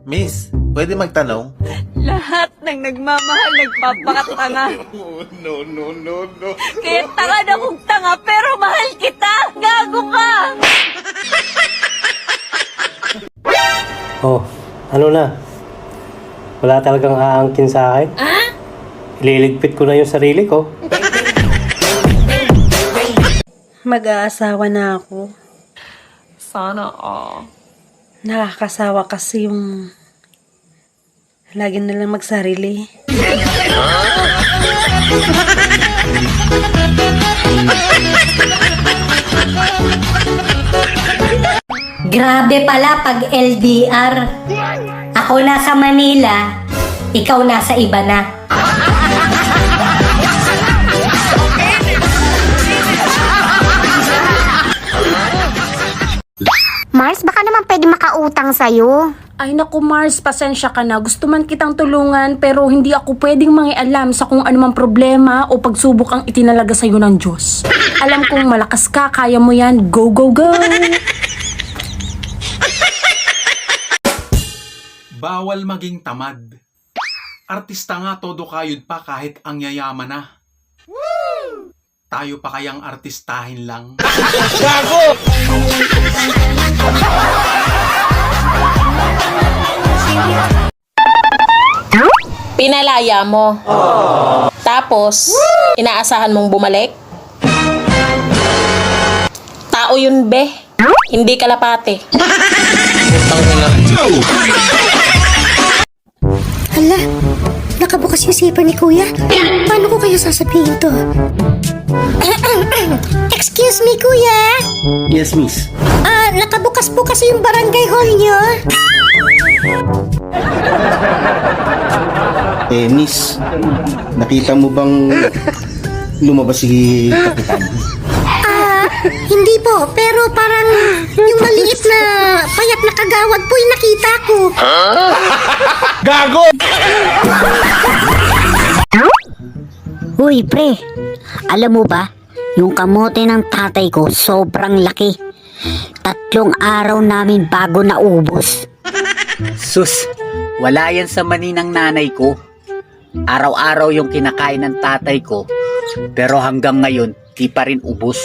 Miss, pwede magtanong? Lahat ng nagmamahal nagpapakatanga. No. Kaya tanga na kong tanga pero mahal kita. Gago ka! Oh, ano na? Wala talagang aangkin sa akin? Ililigpit ko na yung sarili ko. Mag-aasawa na ako. Sana Nakakasawa kasi yung lagi na lang magsarili. Grabe pala pag LDR. Ako nasa Manila, ikaw nasa iba na. Mars, baka naman pwede makautang sa'yo. Ay naku Mars, pasensya ka na. Gusto man kitang tulungan pero hindi ako pwedeng mangialam sa kung anumang problema o pagsubok ang itinalaga sa'yo ng Diyos. Alam kong malakas ka, kaya mo yan. Go, go, go! Bawal maging tamad. Artista nga todo kayod pa kahit ang yayaman na. Tayo pa kayang artistahin lang. Pinalaya mo. Tapos, inaasahan mong bumalik? Tao yun, be. Hindi kalapate. Hala, nakabukas yung zipper ni Kuya. Paano ko kaya sasabihin to? Excuse me, Kuya. Yes, miss. Nakabukas po kasi yung barangay hall niyo. Miss, nakita mo bang lumabas si Kapitan? Hindi po, pero parang yung maliit na payat na kagawad po yung nakita ko. Gago! Uy, pre, alam mo ba, yung kamote ng tatay ko sobrang laki. 3 araw namin bago naubos. Sus, wala yan sa mani ng nanay ko. Araw-araw yung kinakain ng tatay ko, pero hanggang ngayon, di pa rin ubos.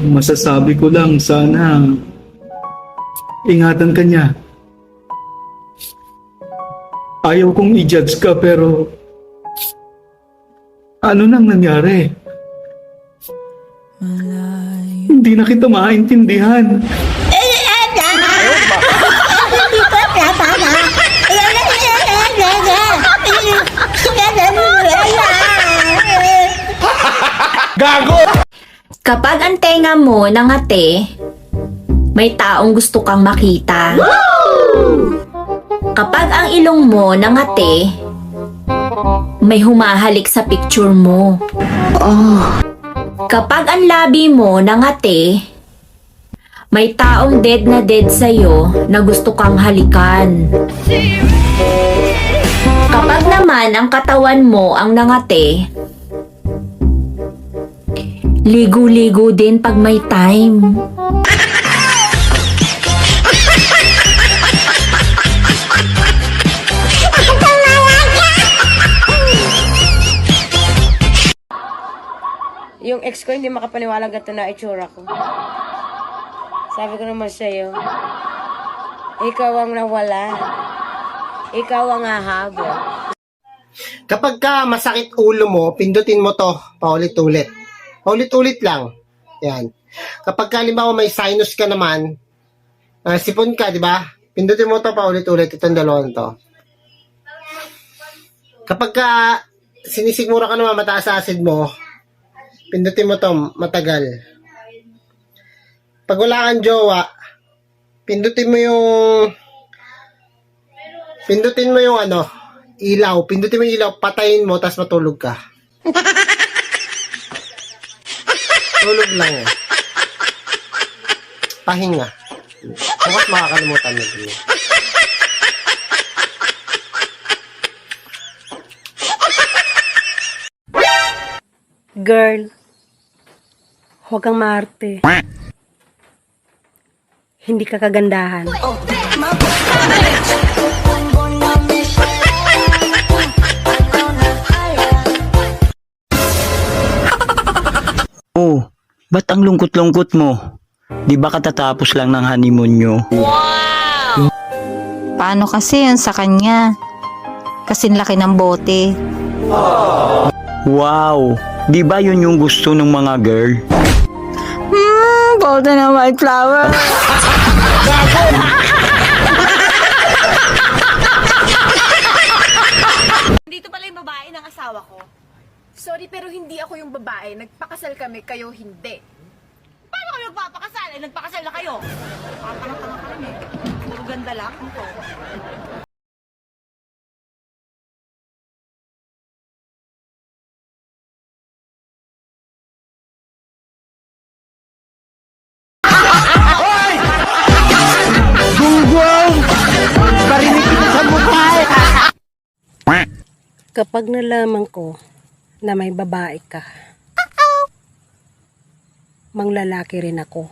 Masasabi ko lang, sana ingatan ka niya. Ayaw kong i-judge ka pero ano nang nangyari? Hindi na kita maintindihan. Gago! Kapag ang tenga mo nangate, may taong gusto kang makita. Kapag ang ilong mo nangate, may humahalik sa picture mo. Kapag ang labi mo nangate, may taong dead na dead sa'yo na gusto kang halikan. Kapag naman ang katawan mo ang nangate, ligo-ligo din pag may time. Yung ex ko hindi makapaniwala gato na itsura ko. Sabi ko naman sa'yo, ikaw ang nawala. Ikaw ang hahabol. Kapag ka masakit ulo mo, pindutin mo to paulit-ulit. Paulit-ulit lang. Yan. Kapag ka halimbawa may sinus ka naman, sipon ka, di ba? Pindutin mo to paulit-ulit itong dalawang to. Kapag ka sinisigmura ka naman mataas sa acid mo, pindutin mo to matagal. Pag wala kang jowa, pindutin mo yung ilaw. Pindutin mo yung ilaw, patayin mo, tapos matulog ka. Tulog lang eh. Pahinga. Bukas makakalimutan mo din. Girl, huwag kang maarte. Hindi ka kagandahan. Oh, ba't ang lungkot-lungkot mo? Di ba katatapos lang ng honeymoon nyo? Paano kasi yun sa kanya? Kasing laki ng bote. Wow! Di ba yun yung gusto ng mga girl? Bote ng white flower. Dito pala yung babae ng asawa ko. Sorry, pero hindi ako yung babae. Nagpakasal kami, kayo hindi. Paano kayo nagpapakasal? Nagpakasal na kayo. Papanang-panang kami. Puro ganda lang ito. Kapag nalaman ko na may babae ka, manglalaki rin ako.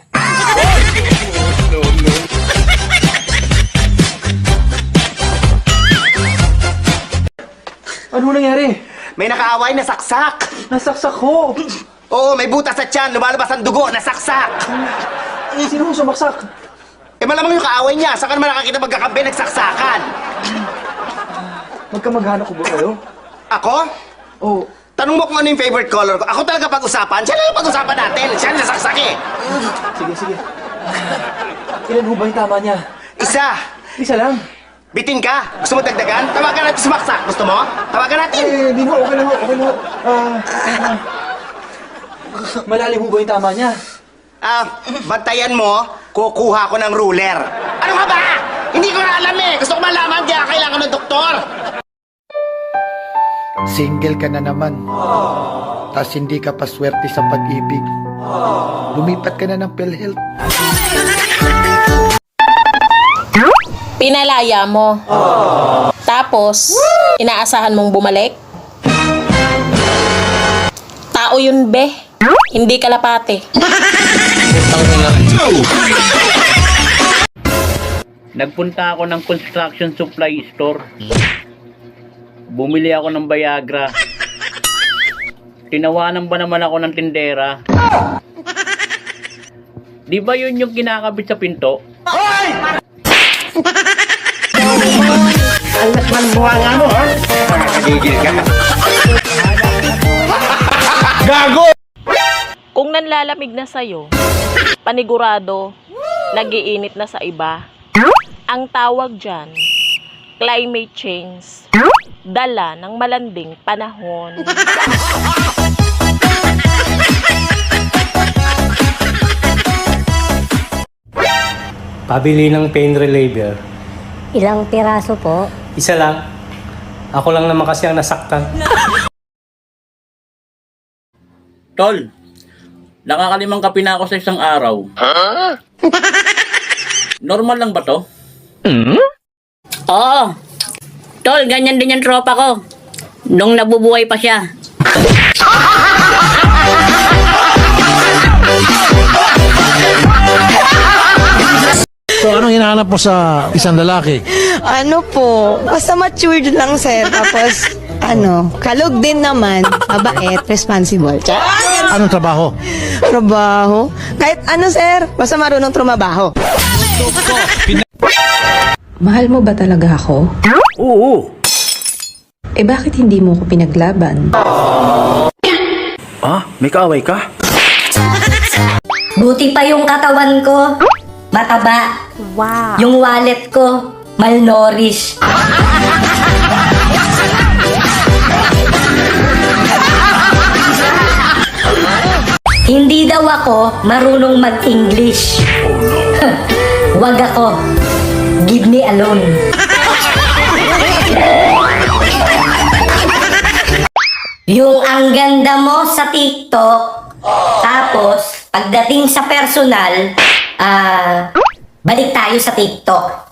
Ano nangyari? May nakaaway na saksak. Nasaksak ko. Oo, may butas sa tiyan, lumalabas ang dugo, nasaksak. Sino sumaksak? Eh malamang yung kaaway niya, saan ka naman nakakita magkakampi, nagsaksakan? Magkamag-anak ko ba kayo? Ako? Oo. Tanong mo kung ano yung favorite color ko. Ako talaga pag-usapan, siya lang yung pag-usapan natin. Siya yung nasaksak eh. Sige. Ilan ho ba yung tama niya? Isa. Isa lang. Bitin ka? Gusto mo dagdagan? Tawagan natin sumaksak. Gusto mo? Tawagan natin. Di ho, okay lang ho. Malalim ho ba yung tama niya? Bantayan mo, kukuha ko ng ruler. Ano ka ba? Hindi ko na alam eh. Gusto ko malaman, kaya kailangan ng doktor. Single ka na naman. Tapos hindi ka pa swerte sa pag-ibig. Lumipat ka na ng PhilHealth. Pinalaya mo. Tapos, inaasahan mong bumalik? Tao yun, be. Hindi kalapate. Nagpunta ako ng construction supply store. Bumili ako ng Viagra. Tinawanan ba naman ako ng tindera? Di ba yun yung kinakabit sa pinto? Ang nasman buwanga mo, ha? Nakakagigil ka. Gago! Kung nanlalamig na sa'yo, panigurado, nagiinit na sa iba. Ang tawag dyan, climate change. Dala ng malanding panahon. Pabili ng pain reliever. Ilang piraso po? Isa lang. Ako lang naman kasi ang nasaktan. Tol, nakakalimang kape na ako sa isang araw. Normal lang ba to? Oo. Tol, ganyan din yung tropa ko. Nung nabubuhay pa siya. So anong hinahanap mo sa isang lalaki? Ano po, basta matured lang, sir. Tapos, kalog din naman, mabait, responsible. Anong trabaho? Trabaho? Kahit sir, basta marunong trumabaho. Mahal mo ba talaga ako? Oo. Eh bakit hindi mo ko pinaglaban? May kaaway ka? Buti pa yung katawan ko, mataba. Wow. Yung wallet ko, malnourished. Hindi daw ako marunong mag-English. Wag ako. Give me alone. Yung ang ganda mo sa TikTok, tapos pagdating sa personal, balik tayo sa TikTok.